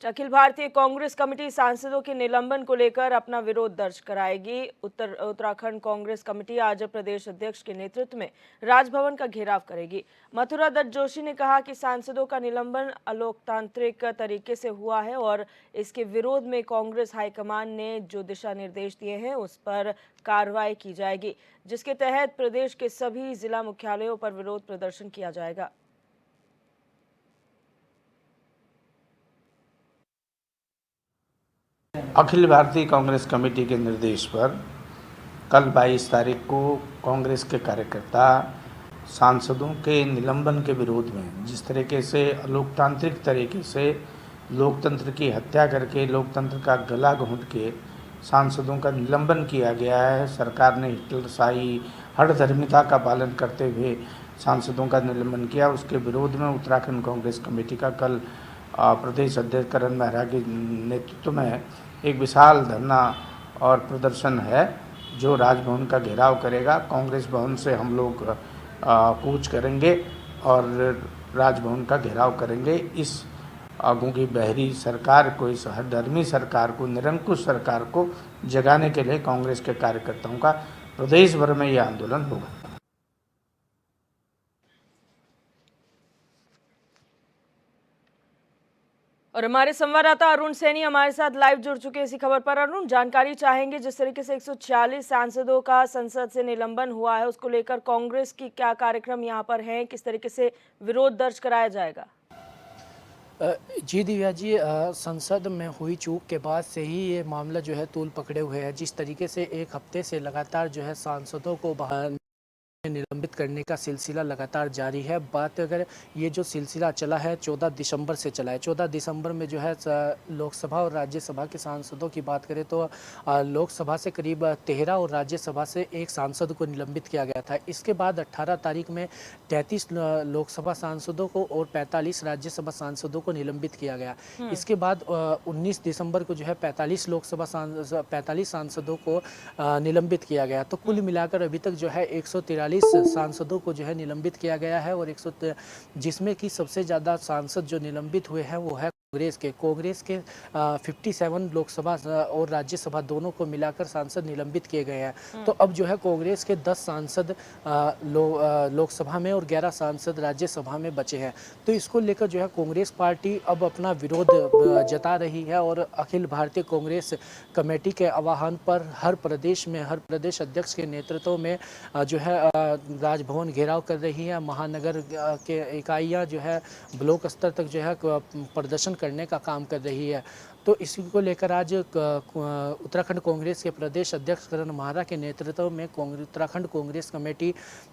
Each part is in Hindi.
अखिल भारतीय कांग्रेस कमेटी सांसदों के निलंबन को लेकर अपना विरोध दर्ज कराएगी। उत्तराखंड कांग्रेस कमेटी आज प्रदेश अध्यक्ष के नेतृत्व में राजभवन का घेराव करेगी। मथुरा दत्त जोशी ने कहा कि सांसदों का निलंबन अलोकतांत्रिक तरीके से हुआ है और इसके विरोध में कांग्रेस हाईकमान ने जो दिशा निर्देश दिए हैं उस पर कार्रवाई की जाएगी, जिसके तहत प्रदेश के सभी जिला मुख्यालयों पर विरोध प्रदर्शन किया जाएगा। अखिल भारतीय कांग्रेस कमेटी के निर्देश पर कल 22 तारीख को कांग्रेस के कार्यकर्ता सांसदों के निलंबन के विरोध में जिस तरीके से लोकतांत्रिक तरीके से लोकतंत्र की हत्या करके लोकतंत्र का गला घोंट के सांसदों का निलंबन किया गया है। सरकार ने हिटलरशाही हठधर्मिता का पालन करते हुए सांसदों का निलंबन किया। उसके विरोध में उत्तराखंड कांग्रेस कमेटी का कल प्रदेश अध्यक्ष करण मेहरा के नेतृत्व में एक विशाल धरना और प्रदर्शन है जो राजभवन का घेराव करेगा। कांग्रेस भवन से हम लोग कूच करेंगे और राजभवन का घेराव करेंगे। इस गूंगी बहरी सरकार को, इस हठधर्मी सरकार को, निरंकुश सरकार को जगाने के लिए कांग्रेस के कार्यकर्ताओं का प्रदेश भर में यह आंदोलन होगा। और हमारे संवाददाता अरुण सैनी हमारे साथ लाइव जुड़ चुके हैं इसी खबर पर। अरुण, जानकारी चाहेंगे, जिस तरीके से 140 सांसदों का संसद से निलंबन हुआ है उसको लेकर कांग्रेस की क्या कार्यक्रम यहां पर हैं, किस तरीके से विरोध दर्ज कराया जाएगा? जी दिव्या जी, संसद में हुई चूक के बाद से ही ये मामला जो है तूल पकड़े हुए है। जिस तरीके से एक हफ्ते से लगातार जो है सांसदों को निलंबित करने का सिलसिला लगातार जारी है। बात अगर ये जो सिलसिला चला है 14 दिसंबर से चला है। 14 दिसंबर में जो है लोकसभा और राज्यसभा के सांसदों की बात करें तो लोकसभा से करीब 13 और राज्यसभा से एक सांसद को निलंबित किया गया था। इसके बाद 18 तारीख में 33 लोकसभा सांसदों को और 45 राज्यसभा सांसदों को निलंबित किया गया। इसके बाद 19 दिसंबर को जो है 45 सांसदों को निलंबित किया गया। तो कुल मिलाकर अभी तक जो है 143 सांसदों को जो है निलंबित किया गया है और जिसमें कि सबसे ज़्यादा सांसद जो निलंबित हुए हैं वो है कांग्रेस के 57 लोकसभा और राज्यसभा दोनों को मिलाकर सांसद निलंबित किए गए हैं। तो अब जो है कांग्रेस के 10 सांसद लोकसभा में और 11 सांसद राज्यसभा में बचे हैं। तो इसको लेकर जो है कांग्रेस पार्टी अब अपना विरोध जता रही है और अखिल भारतीय कांग्रेस कमेटी के आह्वान पर हर प्रदेश अध्यक्ष के नेतृत्व में जो है राजभवन घेराव कर रही है। महानगर के इकाइयाँ जो है ब्लॉक स्तर तक जो है प्रदर्शन करने का काम कर रही है। तो इसी को लेकर आज उत्तराखंड कांग्रेस के प्रदेश अध्यक्ष करण मेहरा के नेतृत्व में उत्तराखंड कांग्रेस कमेटी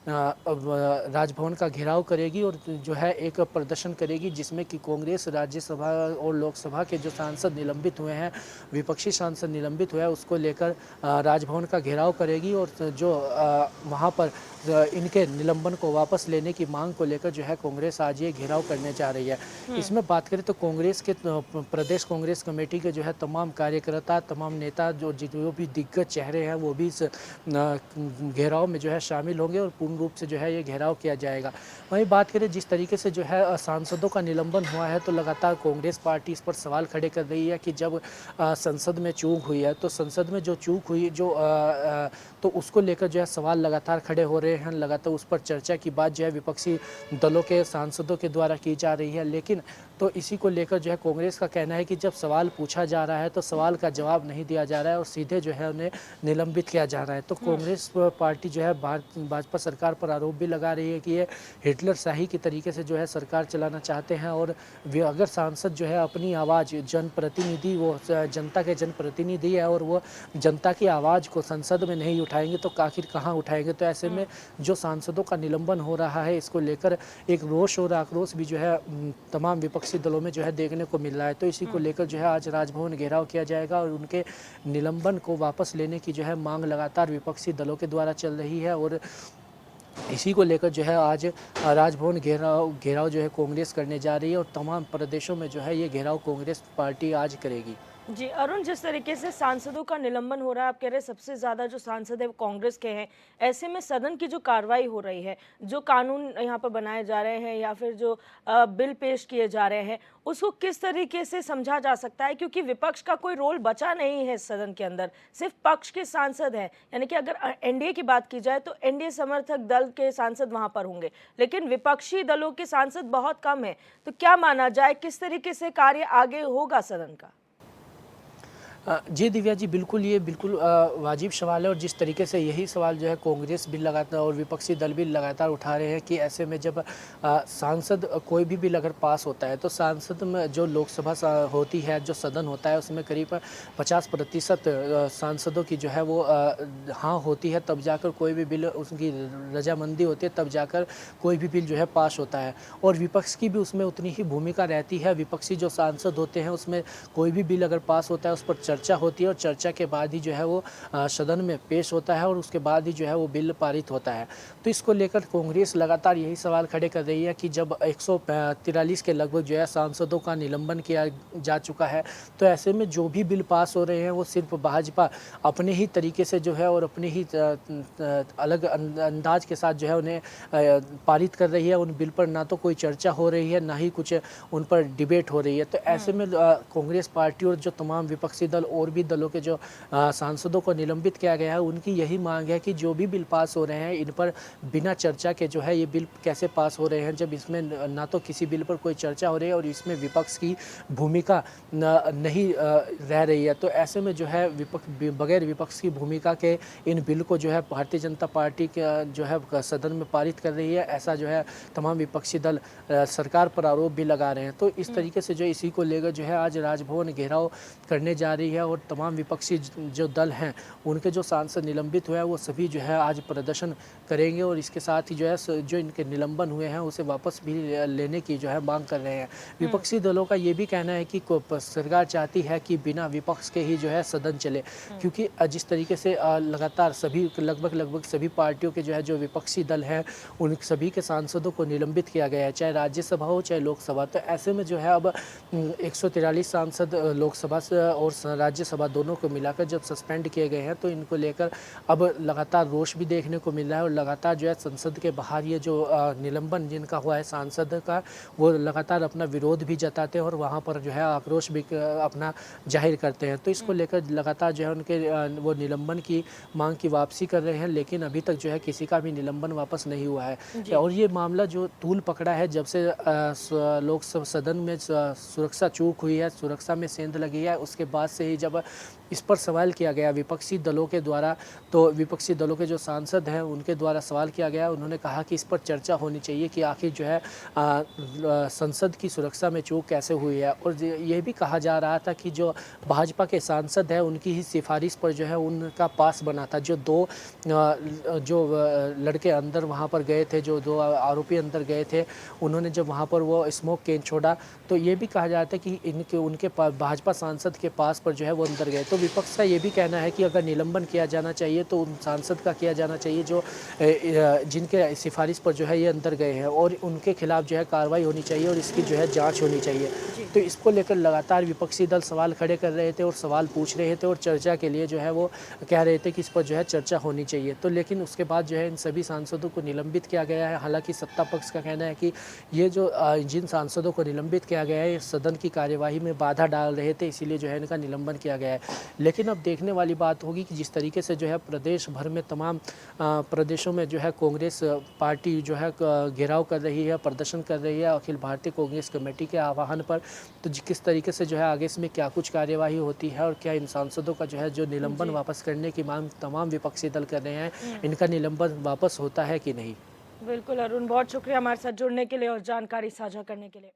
राजभवन का घेराव करेगी और जो है एक प्रदर्शन करेगी जिसमें कि कांग्रेस राज्यसभा और लोकसभा के जो सांसद निलंबित हुए हैं, विपक्षी सांसद निलंबित हुए हैं, उसको लेकर राजभवन का घेराव करेगी और जो वहाँ पर इनके निलंबन को वापस लेने की मांग को लेकर जो है कांग्रेस आज ये घेराव करने जा रही है। इसमें बात करें तो कांग्रेस के प्रदेश कांग्रेस कमेटी के जो है तमाम कार्यकर्ता, तमाम नेता जो भी दिग्गज चेहरे हैं वो भी इस घेराव में जो है शामिल होंगे और पूर्ण रूप से जो है ये घेराव किया जाएगा। वहीं बात करें जिस तरीके से जो है सांसदों का निलंबन हुआ है तो लगातार कांग्रेस पार्टी इस पर सवाल खड़े कर रही है कि जब संसद में चूक हुई है तो संसद में जो चूक हुई तो उसको लेकर जो है सवाल लगातार खड़े हो रहे हैं। लगातार उस पर चर्चा की बात जो है विपक्षी दलों के सांसदों के द्वारा की जा रही है। लेकिन तो इसी को लेकर जो है कांग्रेस का कहना है कि जब सवाल पूछा जा रहा है तो सवाल का जवाब नहीं दिया जा रहा है और सीधे जो है उन्हें निलंबित किया जा रहा है। तो कांग्रेस पार्टी जो है भाजपा सरकार पर आरोप भी लगा रही है कि ये हिटलरशाही के तरीके से जो है सरकार चलाना चाहते हैं और अगर सांसद जो है अपनी आवाज़ जनप्रतिनिधि, वो जनता के जनप्रतिनिधि है और वो जनता की आवाज़ को संसद में नहीं उठाएंगे तो आखिर कहाँ उठाएंगे। तो ऐसे में जो सांसदों का निलंबन हो रहा है इसको लेकर एक रोष और आक्रोश भी जो है तमाम विपक्षी दलों में जो है देखने को मिल रहा है। तो इसी को लेकर जो है आज राजभवन घेराव किया जाएगा और उनके निलंबन को वापस लेने की जो है मांग लगातार विपक्षी दलों के द्वारा चल रही है और इसी को लेकर जो है आज राजभवन घेराव जो है कांग्रेस करने जा रही है और तमाम प्रदेशों में जो है ये घेराव कांग्रेस पार्टी आज करेगी। जी अरुण, जिस तरीके से सांसदों का निलंबन हो रहा है, आप कह रहे हैं सबसे ज्यादा जो सांसद है वो कांग्रेस के हैं। ऐसे में सदन की जो कार्रवाई हो रही है, जो कानून यहाँ पर बनाए जा रहे हैं या फिर जो बिल पेश किए जा रहे हैं, उसको किस तरीके से समझा जा सकता है? क्योंकि विपक्ष का कोई रोल बचा नहीं है इस सदन के अंदर, सिर्फ पक्ष के सांसद हैं। यानी कि अगर एनडीए की बात की जाए तो एनडीए समर्थक दल के सांसद वहां पर होंगे, लेकिन विपक्षी दलों के सांसद बहुत कम है। तो क्या माना जाए, किस तरीके से कार्य आगे होगा सदन का? जी दिव्या जी, बिल्कुल ये बिल्कुल वाजिब सवाल है। और जिस तरीके से यही सवाल जो है कांग्रेस भी लगातार और विपक्षी दल भी लगातार उठा रहे हैं कि ऐसे में जब सांसद कोई भी बिल अगर पास होता है तो सांसद में जो लोकसभा होती है, जो सदन होता है, उसमें करीब 50% सांसदों की जो है वो हाँ होती है, तब जाकर कोई भी बिल उसकी रजामंदी होती है, तब जाकर कोई भी बिल जो है पास होता है। और विपक्ष की भी उसमें उतनी ही भूमिका रहती है। विपक्षी जो सांसद होते हैं उसमें कोई भी बिल अगर पास होता है उस पर चर्चा होती है और चर्चा के बाद ही जो है वो सदन में पेश होता है और उसके बाद ही जो है वो बिल पारित होता है। तो इसको लेकर कांग्रेस लगातार यही सवाल खड़े कर रही है कि जब 143 के लगभग जो है सांसदों का निलंबन किया जा चुका है, तो ऐसे में जो भी बिल पास हो रहे हैं वो सिर्फ भाजपा अपने ही तरीके से जो है और अपने ही अलग अंदाज के साथ जो है उन्हें पारित कर रही है। उन बिल पर ना तो कोई चर्चा हो रही है, ना ही कुछ उन पर डिबेट हो रही है। तो ऐसे में कांग्रेस पार्टी और जो तमाम विपक्षी दल और भी दलों के जो सांसदों को निलंबित किया गया है, उनकी यही मांग है कि जो भी बिल पास हो रहे हैं इन पर बिना चर्चा के जो है ये बिल कैसे पास हो रहे हैं, जब इसमें ना तो किसी बिल पर कोई चर्चा हो रही है और इसमें विपक्ष की भूमिका नहीं रह रही है। तो ऐसे में जो है बगैर विपक्ष की भूमिका के इन बिल को जो है भारतीय जनता पार्टी के जो है सदन में पारित कर रही है, ऐसा जो है तमाम विपक्षी दल सरकार पर आरोप भी लगा रहे हैं। तो इस तरीके से जो इसी को लेकर जो है आज राजभवन घेराव करने जा रही है और तमाम विपक्षी जो दल हैं उनके जो सांसद निलंबित हुए हैं वो सभी जो है आज प्रदर्शन करेंगे और इसके साथ ही जो है जो इनके निलंबन हुए हैं उसे वापस भी लेने की जो है मांग कर रहे हैं। विपक्षी दलों का ये भी कहना है कि सरकार चाहती है कि बिना विपक्ष के ही जो है सदन चले, क्योंकि जिस तरीके से लगातार सभी लगभग सभी पार्टियों के जो है जो विपक्षी दल हैं उन सभी के सांसदों को निलंबित किया गया है, चाहे राज्यसभा हो चाहे लोकसभा। तो ऐसे में जो है अब 143 सांसद लोकसभा से और राज्यसभा दोनों को मिलाकर जब सस्पेंड किए गए हैं, तो इनको लेकर अब लगातार रोष भी देखने को मिल रहा है और लगातार जो है संसद के बाहर ये जो निलंबन जिनका हुआ है सांसद का, वो लगातार अपना विरोध भी जताते हैं और वहाँ पर जो है आक्रोश भी अपना जाहिर करते हैं। तो इसको लेकर लगातार जो है उनके वो निलंबन की मांग की वापसी कर रहे हैं, लेकिन अभी तक जो है किसी का भी निलंबन वापस नहीं हुआ है। और ये मामला जो तूल पकड़ा है जब से लोकसभा सदन में सुरक्षा चूक हुई है, सुरक्षा में सेंध लगी है, उसके बाद से ही जब इस पर सवाल किया गया विपक्षी दलों के द्वारा, तो विपक्षी दलों के जो सांसद हैं उनके द्वारा सवाल किया गया, उन्होंने कहा कि इस पर चर्चा होनी चाहिए कि आखिर जो है संसद की सुरक्षा में चूक कैसे हुई है। और ये भी कहा जा रहा था कि जो भाजपा के सांसद हैं उनकी ही सिफारिश पर जो है उनका पास बना था। जो दो जो लड़के अंदर वहाँ पर गए थे, जो दो आरोपी अंदर गए थे, उन्होंने जब वहाँ पर वो स्मोक कैन छोड़ा, तो ये भी कहा जाता है कि उनके भाजपा सांसद के पास पर जो है वो अंदर गए। तो विपक्ष का ये भी कहना है कि अगर निलंबन किया जाना चाहिए तो उन सांसद का किया जाना चाहिए जो जिनके सिफारिश पर जो है ये अंदर गए हैं, और उनके खिलाफ जो है कार्रवाई होनी चाहिए और इसकी जो है जांच होनी चाहिए। तो इसको लेकर लगातार विपक्षी दल सवाल खड़े कर रहे थे और सवाल पूछ रहे थे और चर्चा के लिए जो है वो कह रहे थे कि इस पर जो है चर्चा होनी चाहिए। तो लेकिन उसके बाद जो है इन सभी सांसदों को निलंबित किया गया है। हालांकि सत्ता पक्ष का कहना है कि ये जो जिन सांसदों को निलंबित किया गया है सदन की कार्यवाही में बाधा डाल रहे थे, इसीलिए जो है इनका निलंबन किया गया है। लेकिन अब देखने वाली बात होगी कि जिस तरीके से जो है प्रदेश भर में तमाम प्रदेशों में जो है कांग्रेस पार्टी जो है घेराव कर रही है, प्रदर्शन कर रही है अखिल भारतीय कांग्रेस कमेटी के आह्वान पर, तो किस तरीके से जो है आगे इसमें क्या कुछ कार्यवाही होती है और क्या इन सांसदों का जो है जो निलंबन वापस करने की मांग तमाम विपक्षी दल कर रहे हैं, इनका निलंबन वापस होता है कि नहीं। बिल्कुल अरुण, बहुत शुक्रिया हमारे साथ जुड़ने के लिए और जानकारी साझा करने के लिए।